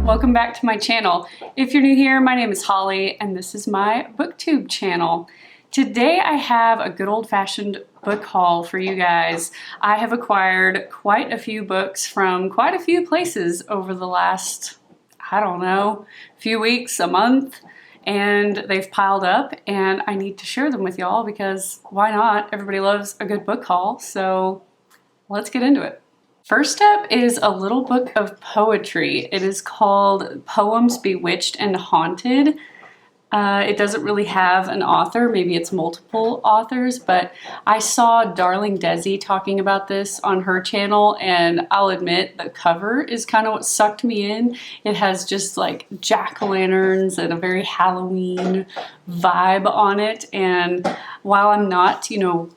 Welcome back to my channel. If you're new here, my name is Holly and this is my booktube channel. Today I have a good old-fashioned book haul for you guys. I have acquired quite a few books from quite a few places over the last, I don't know, few weeks, a month, and they've piled up and I need to share them with y'all because why not? Everybody loves a good book haul, so let's get into it. First up is a little book of poetry. It is called Poems Bewitched and Haunted. It doesn't really have an author, maybe it's multiple authors, but I saw Darling Desi talking about this on her channel, and I'll admit the cover is kind of what sucked me in. It has just like jack-o'-lanterns and a very Halloween vibe on it, and while I'm not,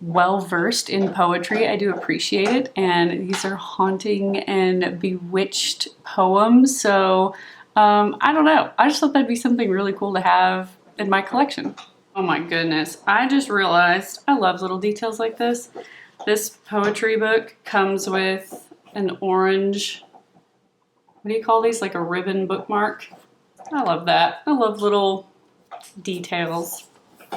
well versed in poetry, I do appreciate it, and these are haunting and bewitched poems, so I don't know. I just thought that'd be something really cool to have in my collection. Oh my goodness. I just realized I love little details like this. This poetry book comes with an orange, what do you call these? Like a ribbon bookmark. I love that. I love little details.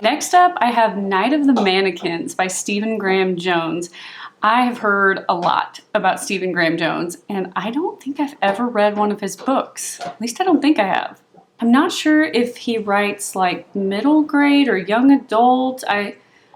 Next up, I have Night of the Mannequins by Stephen Graham Jones. I have heard a lot about Stephen Graham Jones, and I don't think I've ever read one of his books. At least I don't think I have. I'm not sure if he writes like middle grade or young adult. I'm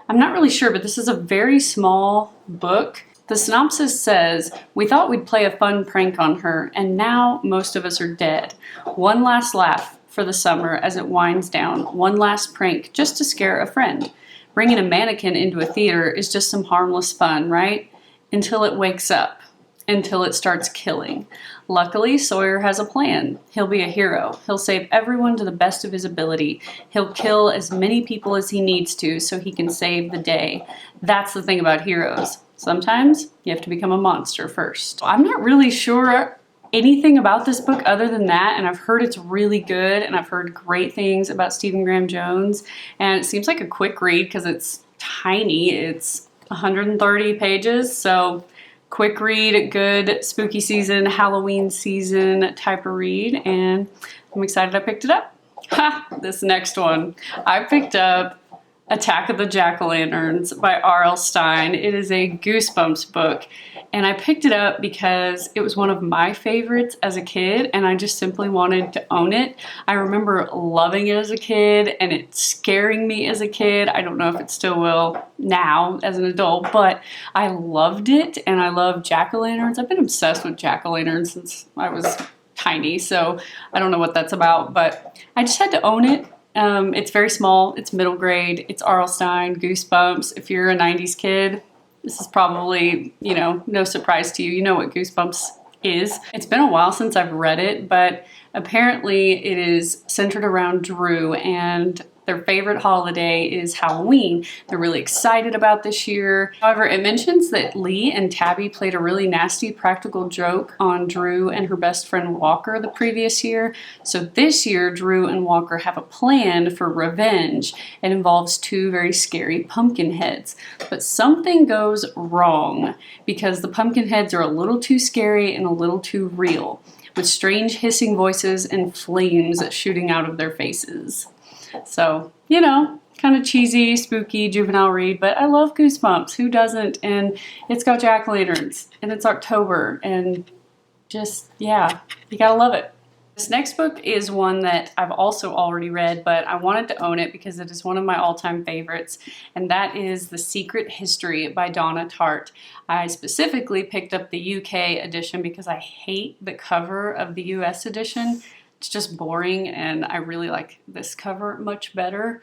not really sure, but this is a very small book. The synopsis says, "We thought we'd play a fun prank on her, and now most of us are dead. One last laugh for the summer as it winds down. One last prank just to scare a friend. Bringing a mannequin into a theater is just some harmless fun, right? Until it wakes up. Until it starts killing. Luckily, Sawyer has a plan. He'll be a hero. He'll save everyone to the best of his ability. He'll kill as many people as he needs to so he can save the day. That's the thing about heroes. Sometimes you have to become a monster first." I'm not really sure anything about this book other than that, and I've heard it's really good, and I've heard great things about Stephen Graham Jones, and it seems like a quick read because it's tiny. It's 130 pages, so quick read, good spooky season, Halloween season type of read, and I'm excited I picked it up. Ha! This next one. I picked up Attack of the Jack-o'-lanterns by R.L. Stine. It is a Goosebumps book, and I picked it up because it was one of my favorites as a kid, and I just simply wanted to own it. I remember loving it as a kid and it scaring me as a kid. I don't know if it still will now as an adult, but I loved it, and I love jack-o'-lanterns. I've been obsessed with jack-o'-lanterns since I was tiny, so I don't know what that's about, but I just had to own it. It's very small, it's middle grade, it's R.L. Stine, Goosebumps. If you're a 90s kid, this is probably, no surprise to you. You know what Goosebumps is. It's been a while since I've read it, but apparently it is centered around Drew, and their favorite holiday is Halloween. They're really excited about this year. However, it mentions that Lee and Tabby played a really nasty practical joke on Drew and her best friend Walker the previous year. So this year, Drew and Walker have a plan for revenge. It involves two very scary pumpkin heads. But something goes wrong because the pumpkin heads are a little too scary and a little too real, with strange hissing voices and flames shooting out of their faces. So, kind of cheesy, spooky, juvenile read, but I love Goosebumps. Who doesn't? And it's got jack-o'-lanterns, and it's October, and just, yeah, you gotta love it. This next book is one that I've also already read, but I wanted to own it because it is one of my all-time favorites, and that is The Secret History by Donna Tartt. I specifically picked up the UK edition because I hate the cover of the US edition. It's just boring, and I really like this cover much better.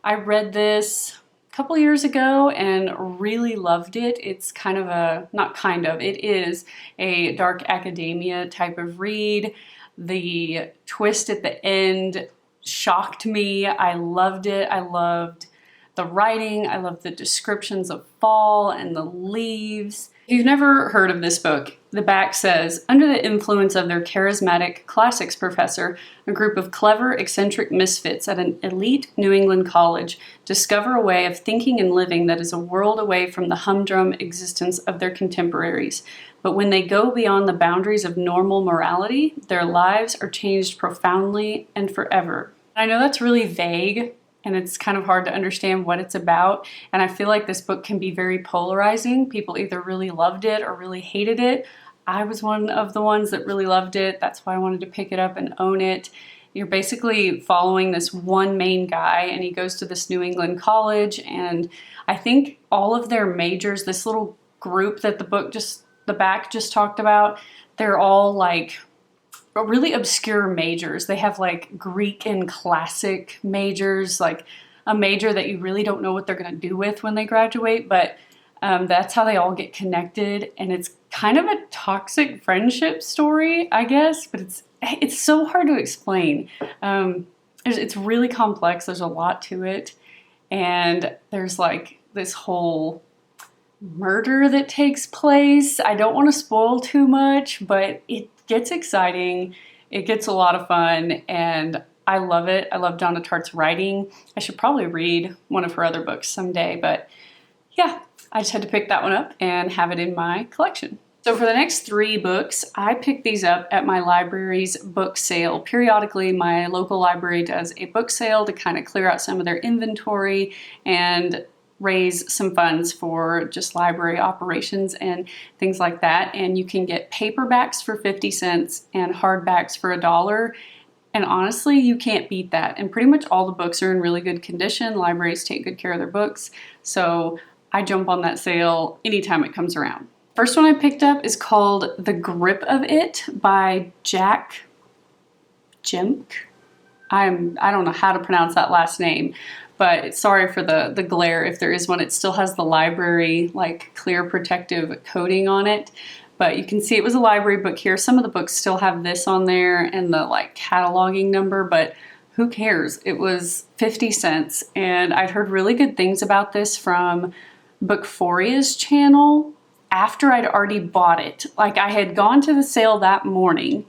I read this a couple years ago and really loved it. It's it is a dark academia type of read. The twist at the end shocked me. I loved it. I loved the writing. I loved the descriptions of fall and the leaves. If you've never heard of this book, The back says, under the influence of their charismatic classics professor, a group of clever, eccentric misfits at an elite New England college discover a way of thinking and living that is a world away from the humdrum existence of their contemporaries. But when they go beyond the boundaries of normal morality, their lives are changed profoundly and forever. I know that's really vague, and it's kind of hard to understand what it's about, and I feel like this book can be very polarizing. People either really loved it or really hated it. I was one of the ones that really loved it. That's why I wanted to pick it up and own it. You're basically following this one main guy, and he goes to this New England college, and I think all of their majors, this little group that the back just talked about, they're all like really obscure majors. They have like Greek and classic majors, like a major that you really don't know what they're going to do with when they graduate, but that's how they all get connected, and it's kind of a toxic friendship story, I guess, but it's so hard to explain. It's really complex. There's a lot to it, and there's like this whole murder that takes place. I don't want to spoil too much, but it gets exciting. It gets a lot of fun, and I love it. I love Donna Tartt's writing. I should probably read one of her other books someday, but yeah, I just had to pick that one up and have it in my collection. So for the next 3 books, I picked these up at my library's book sale. Periodically, my local library does a book sale to kind of clear out some of their inventory and raise some funds for just library operations and things like that. And you can get paperbacks for 50 cents and hardbacks for $1. And honestly, you can't beat that. And pretty much all the books are in really good condition. Libraries take good care of their books. So I jump on that sale anytime it comes around. First one I picked up is called The Grip of It by Jac Jamc. I don't know how to pronounce that last name, but sorry for the glare if there is one. It still has the library like clear protective coating on it, but you can see it was a library book here. Some of the books still have this on there and the like cataloging number, but who cares? It was 50 cents, and I'd heard really good things about this from Bookphoria's channel after I'd already bought it. Like, I had gone to the sale that morning,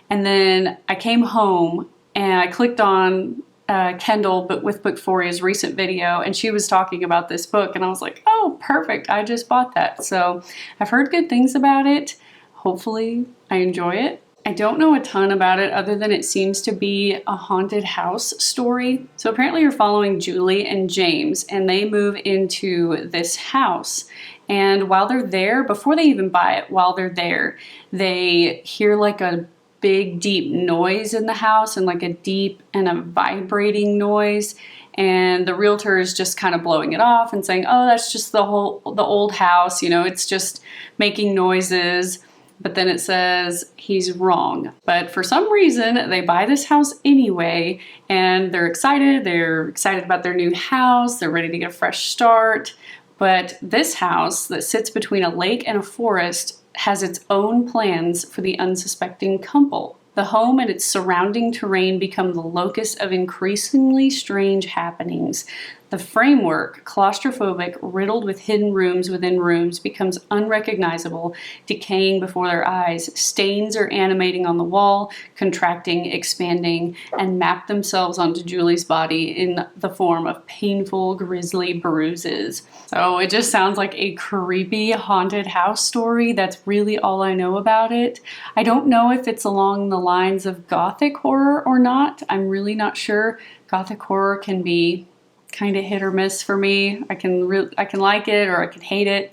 and then I came home and I clicked on Kendall, but with Bookphoria's recent video, and she was talking about this book, and I was like, oh, perfect, I just bought that. So I've heard good things about it. Hopefully I enjoy it. I don't know a ton about it other than it seems to be a haunted house story. So apparently you're following Julie and James, and they move into this house. And while they're there, before they even buy it, while they're there, they hear like a big deep noise in the house, and like a deep and a vibrating noise. And the realtor is just kind of blowing it off and saying, oh, that's just the old house, you know, it's just making noises. But then it says he's wrong. But for some reason, they buy this house anyway, and they're excited. They're excited about their new house. They're ready to get a fresh start. But this house that sits between a lake and a forest has its own plans for the unsuspecting couple. The home and its surrounding terrain become the locus of increasingly strange happenings. The framework, claustrophobic, riddled with hidden rooms within rooms, becomes unrecognizable, decaying before their eyes. Stains are animating on the wall, contracting, expanding, and map themselves onto Julie's body in the form of painful, grisly bruises. So it just sounds like a creepy haunted house story. That's really all I know about it. I don't know if it's along the lines of gothic horror or not. I'm really not sure. Gothic horror can be kind of hit or miss for me. I can like it or I can hate it.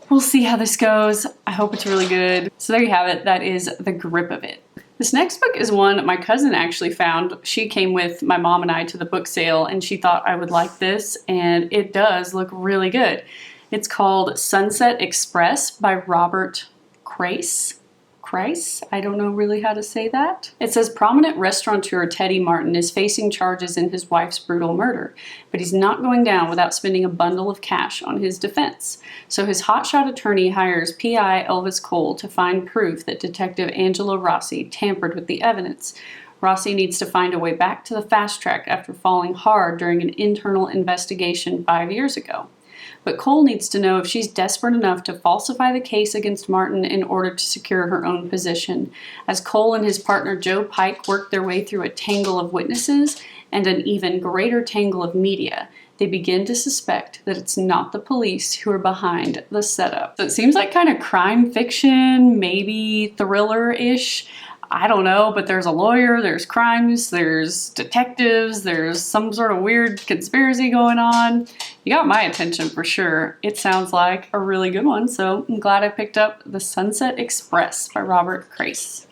We'll see how this goes. I hope it's really good. So there you have it. That is The Grip of It. This next book is one my cousin actually found. She came with my mom and I to the book sale, and she thought I would like this, and it does look really good. It's called Sunset Express by Robert Crais. Crais? I don't know really how to say that. It says prominent restaurateur Teddy Martin is facing charges in his wife's brutal murder, but he's not going down without spending a bundle of cash on his defense. So his hotshot attorney hires PI Elvis Cole to find proof that Detective Angelo Rossi tampered with the evidence. Rossi needs to find a way back to the fast track after falling hard during an internal investigation 5 years ago. but Cole needs to know if she's desperate enough to falsify the case against Martin in order to secure her own position. As Cole and his partner Joe Pike work their way through a tangle of witnesses and an even greater tangle of media, they begin to suspect that it's not the police who are behind the setup. So it seems like kind of crime fiction, maybe thriller-ish. I don't know, but there's a lawyer, there's crimes, there's detectives, there's some sort of weird conspiracy going on. You got my attention for sure. It sounds like a really good one, so I'm glad I picked up The Sunset Express by Robert Crais.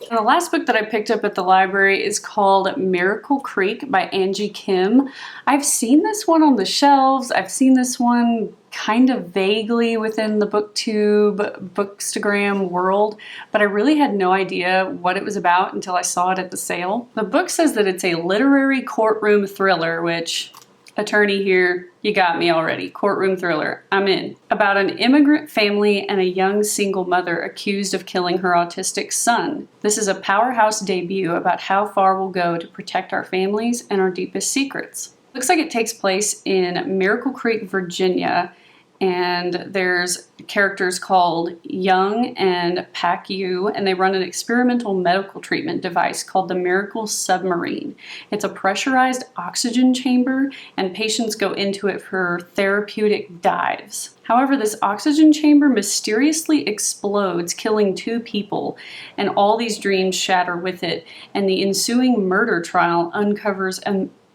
And the last book that I picked up at the library is called Miracle Creek by Angie Kim. I've seen this one on the shelves. I've seen this one kind of vaguely within the BookTube, Bookstagram world, but I really had no idea what it was about until I saw it at the sale. The book says that it's a literary courtroom thriller, which, attorney here, you got me already. Courtroom thriller, I'm in. About an immigrant family and a young single mother accused of killing her autistic son. This is a powerhouse debut about how far we'll go to protect our families and our deepest secrets. Looks like it takes place in Miracle Creek, Virginia, and there's characters called Young and Pak Yu, and they run an experimental medical treatment device called the Miracle Submarine. It's a pressurized oxygen chamber, and patients go into it for therapeutic dives. However, this oxygen chamber mysteriously explodes, killing 2 people, and all these dreams shatter with it, and the ensuing murder trial uncovers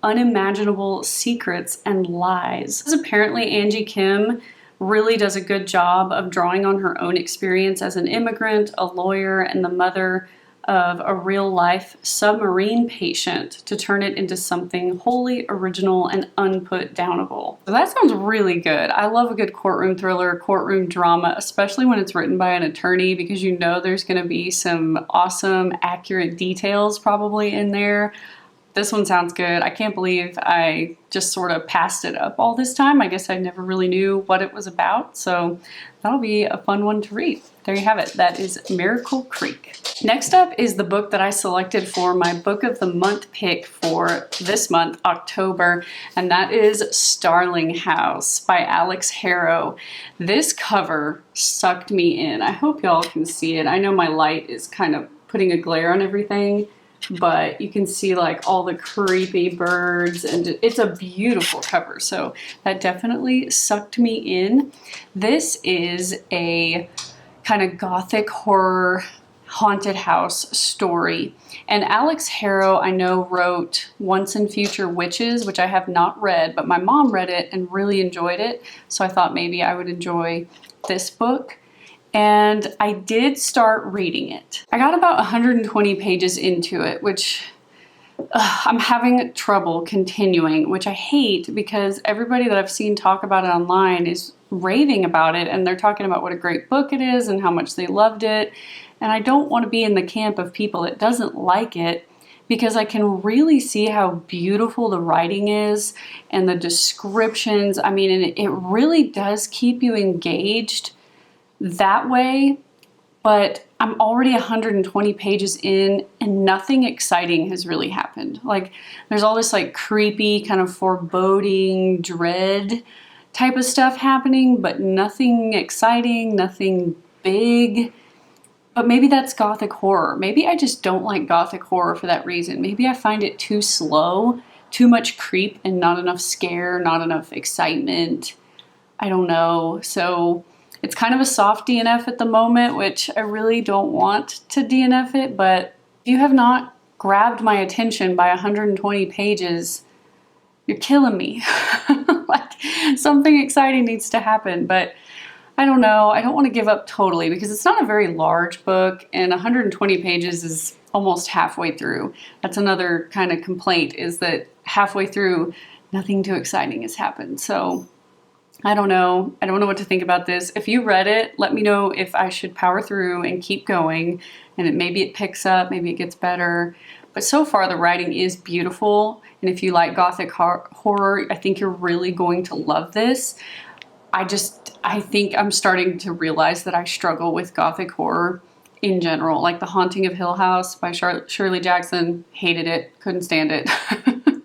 unimaginable secrets and lies. Apparently, Angie Kim really does a good job of drawing on her own experience as an immigrant, a lawyer, and the mother of a real-life submarine patient to turn it into something wholly original and unput-downable. So that sounds really good. I love a good courtroom thriller, courtroom drama, especially when it's written by an attorney, because you know there's going to be some awesome, accurate details probably in there. This one sounds good. I can't believe I just sort of passed it up all this time. I guess I never really knew what it was about, so that'll be a fun one to read. There you have it. That is Miracle Creek. Next up is the book that I selected for my Book of the Month pick for this month, October, and that is Starling House by Alix Harrow. This cover sucked me in. I hope y'all can see it. I know my light is kind of putting a glare on everything, but you can see like all the creepy birds, and it's a beautiful cover, so that definitely sucked me in. This is a kind of gothic horror haunted house story, and Alix Harrow, I know, wrote Once and Future Witches, which I have not read, but my mom read it and really enjoyed it, so I thought maybe I would enjoy this book. And I did start reading it. I got about 120 pages into it, which I'm having trouble continuing, which I hate because everybody that I've seen talk about it online is raving about it, and they're talking about what a great book it is and how much they loved it. And I don't want to be in the camp of people that doesn't like it, because I can really see how beautiful the writing is and the descriptions. I mean, and it really does keep you engaged that way, but I'm already 120 pages in and nothing exciting has really happened. Like, there's all this like creepy kind of foreboding dread type of stuff happening, but nothing exciting, nothing big. But maybe that's gothic horror. Maybe I just don't like gothic horror for that reason. Maybe I find it too slow, too much creep and not enough scare, not enough excitement. I don't know. So it's kind of a soft DNF at the moment, which I really don't want to DNF it, but if you have not grabbed my attention by 120 pages, you're killing me. Like, something exciting needs to happen, but I don't know. I don't want to give up totally because it's not a very large book, and 120 pages is almost halfway through. That's another kind of complaint, is that halfway through, nothing too exciting has happened. So I don't know. I don't know what to think about this. If you read it, let me know if I should power through and keep going, and maybe it picks up, maybe it gets better. But so far the writing is beautiful, and if you like gothic horror, I think you're really going to love this. I think I'm starting to realize that I struggle with gothic horror in general. Like The Haunting of Hill House by Shirley Jackson, hated it, couldn't stand it.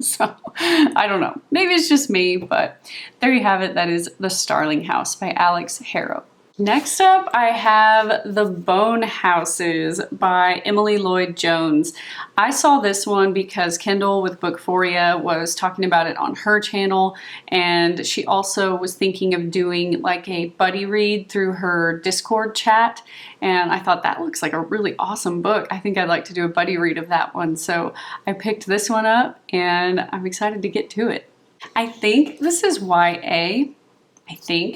So I don't know. Maybe it's just me, but there you have it. That is The Starling House by Alix Harrow. Next up, I have The Bone Houses by Emily Lloyd Jones. I saw this one because Kendall with Bookphoria was talking about it on her channel, and she also was thinking of doing like a buddy read through her Discord chat, and I thought that looks like a really awesome book. I think I'd like to do a buddy read of that one, so I picked this one up and I'm excited to get to it. I think this is YA,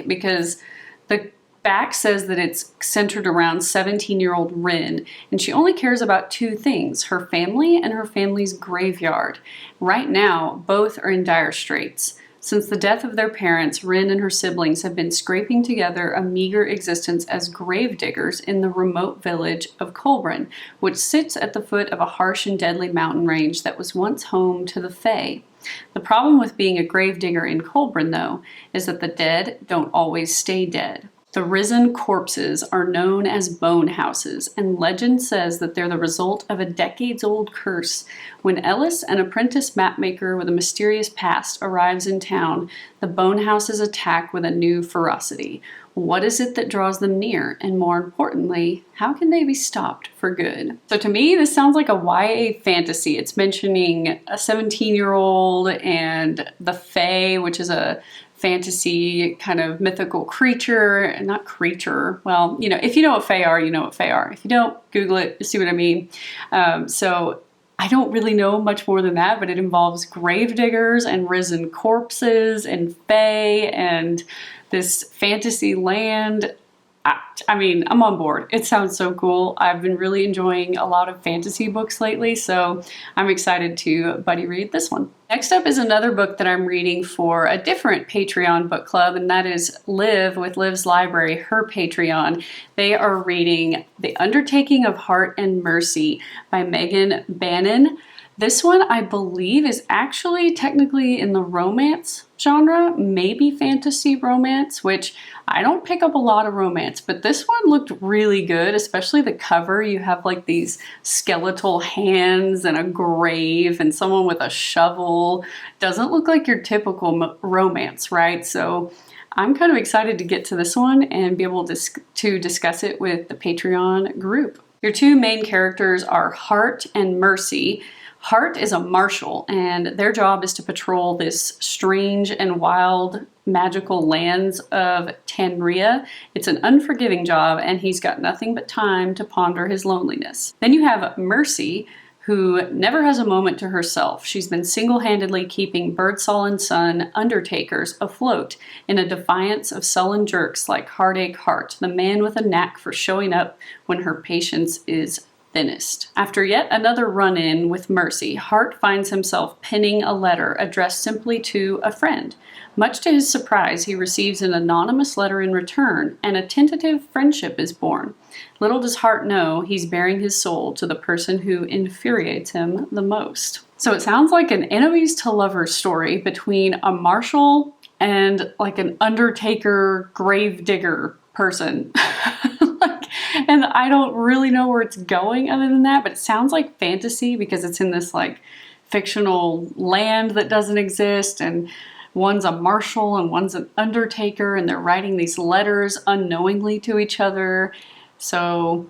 because the back says that it's centered around 17-year-old Rin, and she only cares about two things, her family and her family's graveyard. Right now, both are in dire straits. Since the death of their parents, Rin and her siblings have been scraping together a meager existence as grave diggers in the remote village of Colburn, which sits at the foot of a harsh and deadly mountain range that was once home to the Fae. The problem with being a grave digger in Colburn, though, is that the dead don't always stay dead. The risen corpses are known as bone houses, and legend says that they're the result of a decades-old curse. When Ellis, an apprentice mapmaker with a mysterious past, arrives in town, the bone houses attack with a new ferocity. What is it that draws them near? And more importantly, how can they be stopped for good? So to me, this sounds like a YA fantasy. It's mentioning a 17-year-old and the Fae, which is a fantasy kind of mythical creature, not creature. Well, you know, if you know what Fae are, you know what Fae are. If you don't, Google it, you see what I mean. So I don't really know much more than that, but it involves grave diggers and risen corpses and Fae and this fantasy land. I mean, I'm on board. It sounds so cool. I've been really enjoying a lot of fantasy books lately, so I'm excited to buddy read this one. Next up is another book that I'm reading for a different Patreon book club, and that is Liv with Liv's Library, her Patreon. They are reading The Undertaking of Hart and Mercy by Megan Bannen. This one, I believe, is actually technically in the romance genre, maybe fantasy romance, which I don't pick up a lot of romance, but this one looked really good, especially the cover. You have like these skeletal hands and a grave and someone with a shovel. Doesn't look like your typical romance, right? So I'm kind of excited to get to this one and be able to discuss it with the Patreon group. Your two main characters are Hart and Mercy. Hart is a marshal, and their job is to patrol this strange and wild magical lands of Tanria. It's an unforgiving job, and he's got nothing but time to ponder his loneliness. Then you have Mercy, who never has a moment to herself. She's been single-handedly keeping Birdsall and Son undertakers afloat in a defiance of sullen jerks like Heartache Hart, the man with a knack for showing up when her patience is thinnest. After yet another run-in with Mercy, Hart finds himself penning a letter addressed simply to a friend. Much to his surprise, he receives an anonymous letter in return, and a tentative friendship is born. Little does Hart know he's bearing his soul to the person who infuriates him the most. So it sounds like an enemies to lovers story between a marshal and like an undertaker grave digger person. And I don't really know where it's going other than that, but it sounds like fantasy because it's in this like fictional land that doesn't exist, and one's a marshal and one's an undertaker, and they're writing these letters unknowingly to each other. So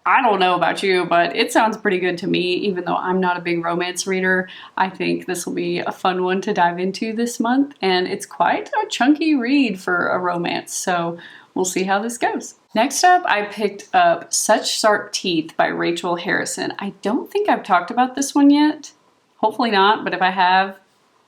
I don't know about you, but it sounds pretty good to me, even though I'm not a big romance reader. I think this will be a fun one to dive into this month, and it's quite a chunky read for a romance, so we'll see how this goes. Next up, I picked up Such Sharp Teeth by Rachel Harrison. I don't think I've talked about this one yet. Hopefully not, but if I have,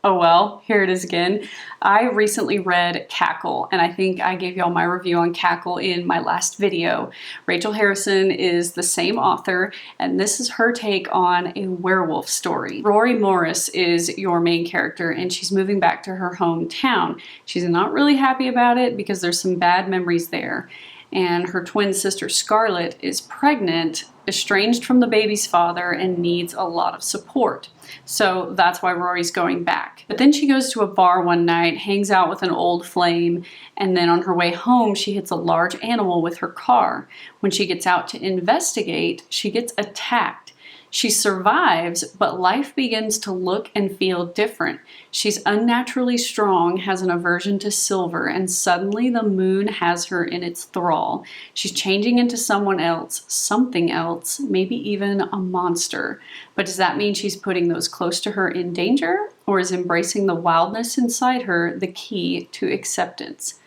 oh well, here it is again. I recently read Cackle, and I think I gave y'all my review on Cackle in my last video. Rachel Harrison is the same author, and this is her take on a werewolf story. Rory Morris is your main character, and she's moving back to her hometown. She's not really happy about it because there's some bad memories there. And her twin sister Scarlett is pregnant, estranged from the baby's father, and needs a lot of support. So that's why Rory's going back. But then she goes to a bar one night, hangs out with an old flame, and then on her way home she hits a large animal with her car. When she gets out to investigate, she gets attacked. She survives, but life begins to look and feel different. She's unnaturally strong, has an aversion to silver, and suddenly the moon has her in its thrall. She's changing into someone else, something else, maybe even a monster. But does that mean she's putting those close to her in danger? Or is embracing the wildness inside her the key to acceptance?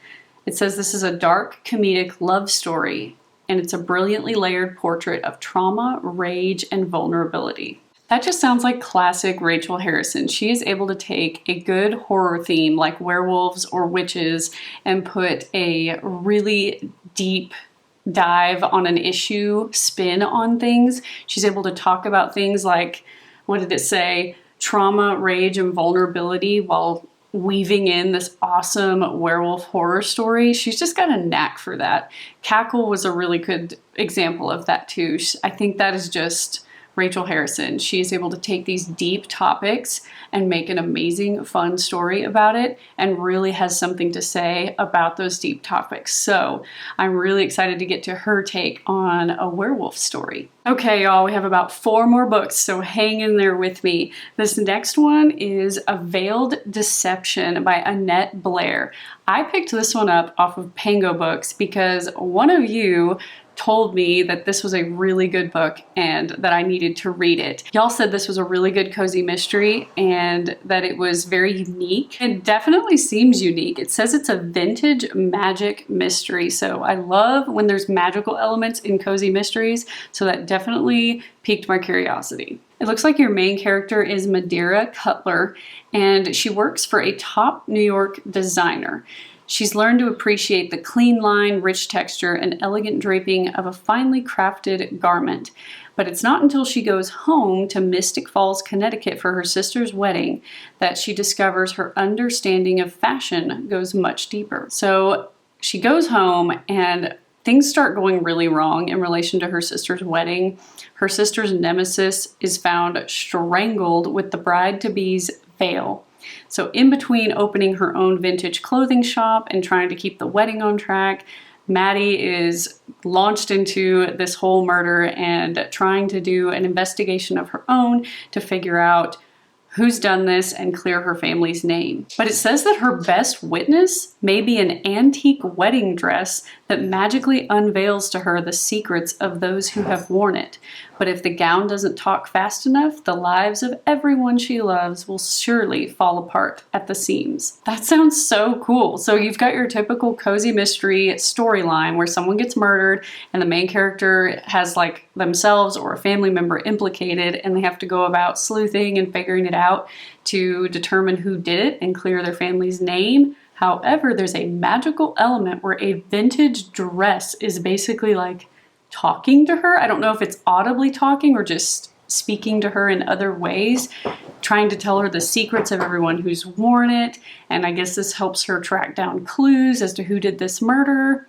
It says this is a dark, comedic love story, and it's a brilliantly layered portrait of trauma, rage, and vulnerability. That just sounds like classic Rachel Harrison. She is able to take a good horror theme like werewolves or witches and put a really deep dive on an issue spin on things. She's able to talk about things like, what did it say? Trauma, rage, and vulnerability while weaving in this awesome werewolf horror story. She's just got a knack for that. Cackle was a really good example of that too. I think that is just Rachel Harrison. She's able to take these deep topics and make an amazing, fun story about it, and really has something to say about those deep topics. So I'm really excited to get to her take on a werewolf story. Okay, y'all, we have about 4 more books, so hang in there with me. This next one is A Veiled Deception by Annette Blair. I picked this one up off of Pango Books because one of you told me that this was a really good book and that I needed to read it. Y'all said this was a really good cozy mystery and that it was very unique. It definitely seems unique. It says it's a vintage magic mystery, so I love when there's magical elements in cozy mysteries, so that definitely piqued my curiosity. It looks like your main character is Madeira Cutler, and she works for a top New York designer. She's learned to appreciate the clean line, rich texture, and elegant draping of a finely crafted garment. But it's not until she goes home to Mystic Falls, Connecticut for her sister's wedding that she discovers her understanding of fashion goes much deeper. So she goes home and things start going really wrong in relation to her sister's wedding. Her sister's nemesis is found strangled with the bride-to-be's veil. So in between opening her own vintage clothing shop and trying to keep the wedding on track, Maddie is launched into this whole murder and trying to do an investigation of her own to figure out who's done this and clear her family's name. But it says that her best witness may be an antique wedding dress that magically unveils to her the secrets of those who have worn it. But if the gown doesn't talk fast enough, the lives of everyone she loves will surely fall apart at the seams. That sounds so cool. So you've got your typical cozy mystery storyline where someone gets murdered and the main character has like themselves or a family member implicated, and they have to go about sleuthing and figuring it out to determine who did it and clear their family's name. However, there's a magical element where a vintage dress is basically like talking to her. I don't know if it's audibly talking or just speaking to her in other ways, trying to tell her the secrets of everyone who's worn it. And I guess this helps her track down clues as to who did this murder.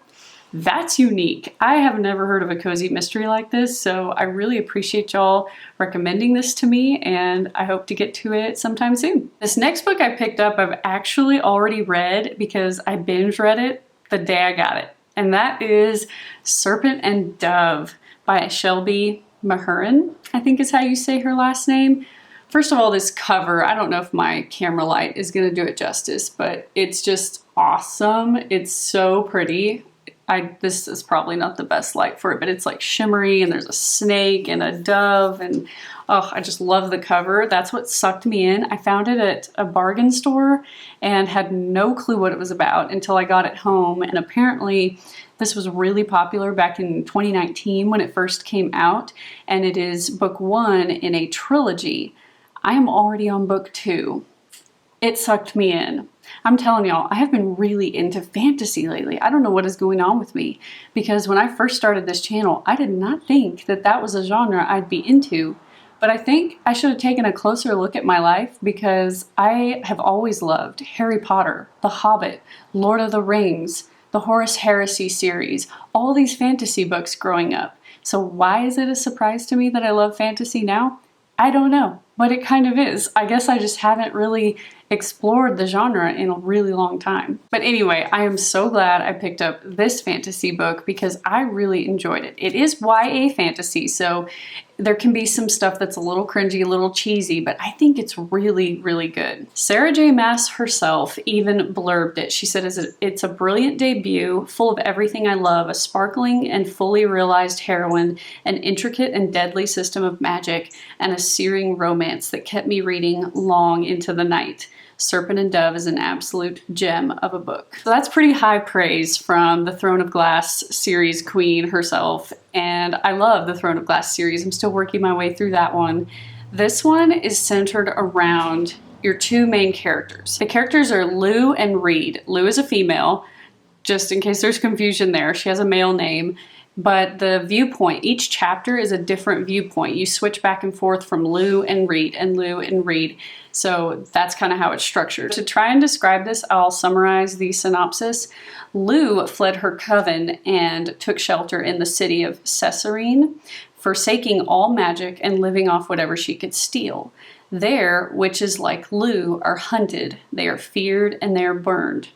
That's unique. I have never heard of a cozy mystery like this, so I really appreciate y'all recommending this to me, and I hope to get to it sometime soon. This next book I picked up, I've actually already read because I binge read it the day I got it, and that is Serpent and Dove by Shelby Mahurin, I think is how you say her last name. First of all, this cover, I don't know if my camera light is going to do it justice, but it's just awesome. It's so pretty. This is probably not the best light for it, but it's like shimmery and there's a snake and a dove, and oh, I just love the cover. That's what sucked me in. I found it at a bargain store and had no clue what it was about until I got it home, and apparently this was really popular back in 2019 when it first came out, and it is book 1 in a trilogy. I am already on book 2. It sucked me in. I'm telling y'all, I have been really into fantasy lately. I don't know what is going on with me, because when I first started this channel, I did not think that that was a genre I'd be into. But I think I should have taken a closer look at my life, because I have always loved Harry Potter, The Hobbit, Lord of the Rings, the Horus Heresy series, all these fantasy books growing up. So why is it a surprise to me that I love fantasy now? I don't know. but it kind of is. I guess I just haven't really explored the genre in a really long time. But anyway, I am so glad I picked up this fantasy book because I really enjoyed it. It is YA fantasy, so there can be some stuff that's a little cringy, a little cheesy, but I think it's really, really good. Sarah J. Maas herself even blurbed it. She said it's a brilliant debut, full of everything I love, a sparkling and fully realized heroine, an intricate and deadly system of magic, and a searing romance that kept me reading long into the night. Serpent and Dove is an absolute gem of a book. So that's pretty high praise from the Throne of Glass series queen herself, and I love the Throne of Glass series. I'm still working my way through that one. This one is centered around your two main characters. The characters are Lou and Reed. Lou is a female, just in case there's confusion there. She has a male name. But the viewpoint, each chapter is a different viewpoint. You switch back and forth from Lou and Reed and Lou and Reed. So that's kind of how it's structured. To try and describe this, I'll summarize the synopsis. Lou fled her coven and took shelter in the city of Caesarine, forsaking all magic and living off whatever she could steal. There, witches like Lou are hunted, they are feared, and they are burned.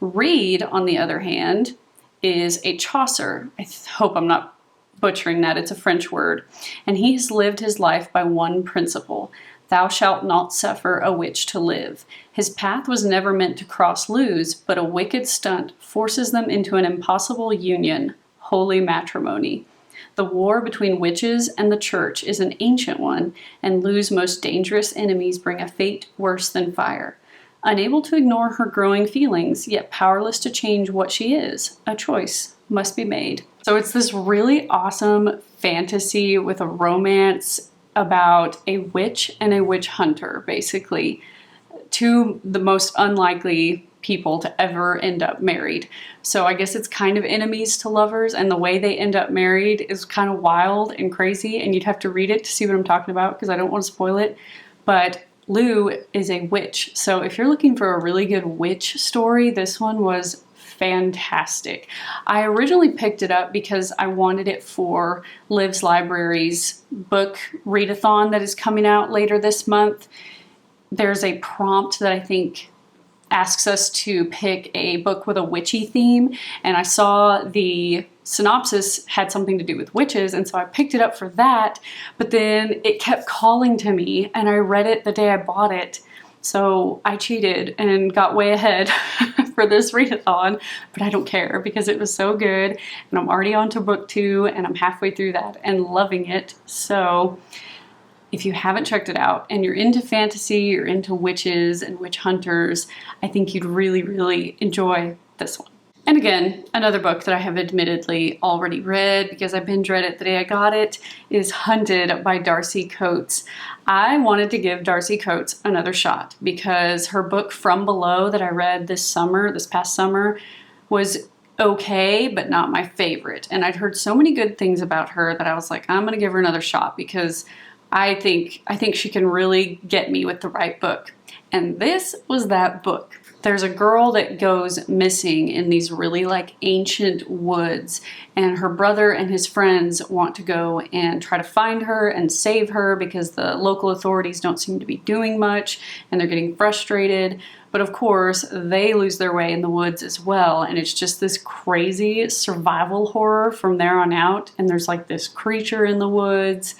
Reed, on the other hand, is a Chaucer. I hope I'm not butchering that, it's a French word. And he has lived his life by one principle: thou shalt not suffer a witch to live. His path was never meant to cross Lou's, but a wicked stunt forces them into an impossible union, holy matrimony. The war between witches and the church is an ancient one, and Lou's most dangerous enemies bring a fate worse than fire. Unable to ignore her growing feelings, yet powerless to change what she is, a choice must be made. So it's this really awesome fantasy with a romance about a witch and a witch hunter, basically. Two the most unlikely people to ever end up married. So I guess it's kind of enemies to lovers, and the way they end up married is kind of wild and crazy, and you'd have to read it to see what I'm talking about because I don't want to spoil it. But Lou is a witch, so if you're looking for a really good witch story, this one was fantastic. I originally picked it up because I wanted it for Liv's Library's book readathon that is coming out later this month. There's a prompt that I think asks us to pick a book with a witchy theme, and I saw the synopsis had something to do with witches, and so I picked it up for that, but then it kept calling to me and I read it the day I bought it. So I cheated and got way ahead for this readathon, but I don't care because it was so good, and I'm already on to book 2 and I'm halfway through that and loving it. So if you haven't checked it out and you're into fantasy, you're into witches and witch hunters, I think you'd really, really enjoy this one. And again, another book that I have admittedly already read because I binge read it the day I got it is Hunted by Darcy Coates. I wanted to give Darcy Coates another shot because her book From Below that I read this past summer, was okay, but not my favorite. And I'd heard so many good things about her that I was like, I'm gonna give her another shot because I think she can really get me with the right book. And this was that book. There's a girl that goes missing in these really like ancient woods, and her brother and his friends want to go and try to find her and save her because the local authorities don't seem to be doing much and they're getting frustrated. But of course, they lose their way in the woods as well, and it's just this crazy survival horror from there on out. And there's like this creature in the woods,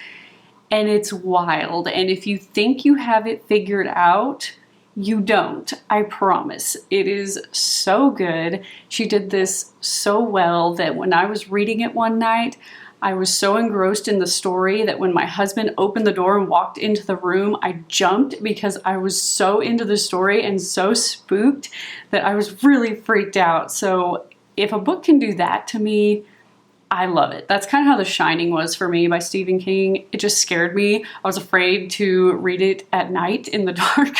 and it's wild. And if you think you have it figured out, you don't, I promise. It is so good. She did this so well that when I was reading it one night, I was so engrossed in the story that when my husband opened the door and walked into the room, I jumped because I was so into the story and so spooked that I was really freaked out. So if a book can do that to me, I love it. That's kind of how The Shining was for me by Stephen King. It just scared me. I was afraid to read it at night in the dark.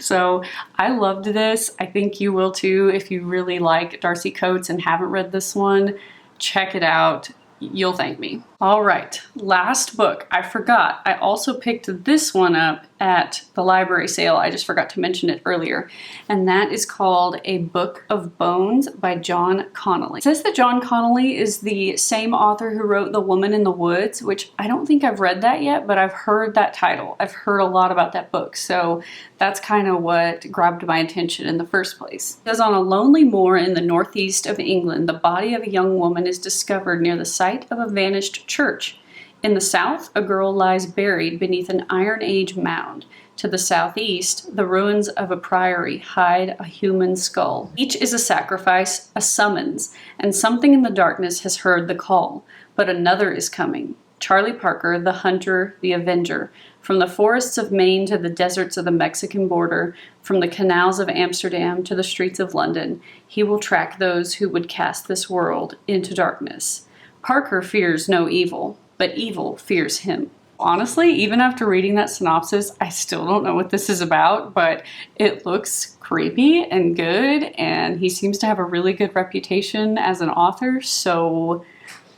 So I loved this. I think you will too. If you really like Darcy Coates and haven't read this one, check it out. You'll thank me. All right, last book. I forgot. I also picked this one up at the library sale. I just forgot to mention it earlier. And that is called A Book of Bones by John Connolly. It says that John Connolly is the same author who wrote The Woman in the Woods, which I don't think I've read that yet, but I've heard that title. I've heard a lot about that book. So that's kind of what grabbed my attention in the first place. It says, on a lonely moor in the northeast of England, the body of a young woman is discovered near the site of a vanished church. In the south, a girl lies buried beneath an Iron Age mound. To the southeast, the ruins of a priory hide a human skull. Each is a sacrifice, a summons, and something in the darkness has heard the call. But another is coming. Charlie Parker, the hunter, the avenger. From the forests of Maine to the deserts of the Mexican border, from the canals of Amsterdam to the streets of London, he will track those who would cast this world into darkness. Parker fears no evil, but evil fears him. Honestly, even after reading that synopsis, I still don't know what this is about, but it looks creepy and good, and he seems to have a really good reputation as an author, so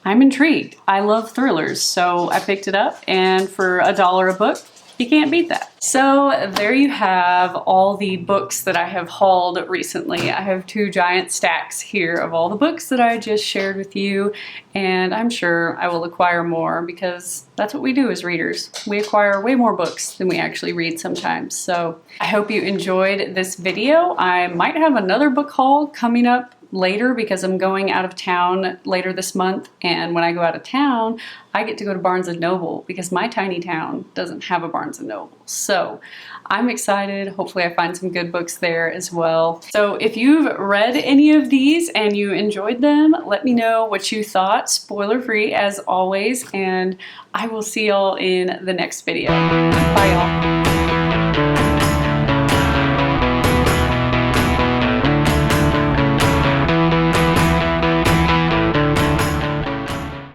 I'm intrigued. I love thrillers, so I picked it up, and for $1 a book, you can't beat that. So there you have all the books that I have hauled recently. I have 2 giant stacks here of all the books that I just shared with you, and I'm sure I will acquire more because that's what we do as readers. We acquire way more books than we actually read sometimes. So I hope you enjoyed this video. I might have another book haul coming up later because I'm going out of town later this month, and when I go out of town I get to go to Barnes & Noble because my tiny town doesn't have a Barnes & Noble. So I'm excited. Hopefully I find some good books there as well. So if you've read any of these and you enjoyed them, let me know what you thought, spoiler free as always, and I will see y'all in the next video. Bye y'all.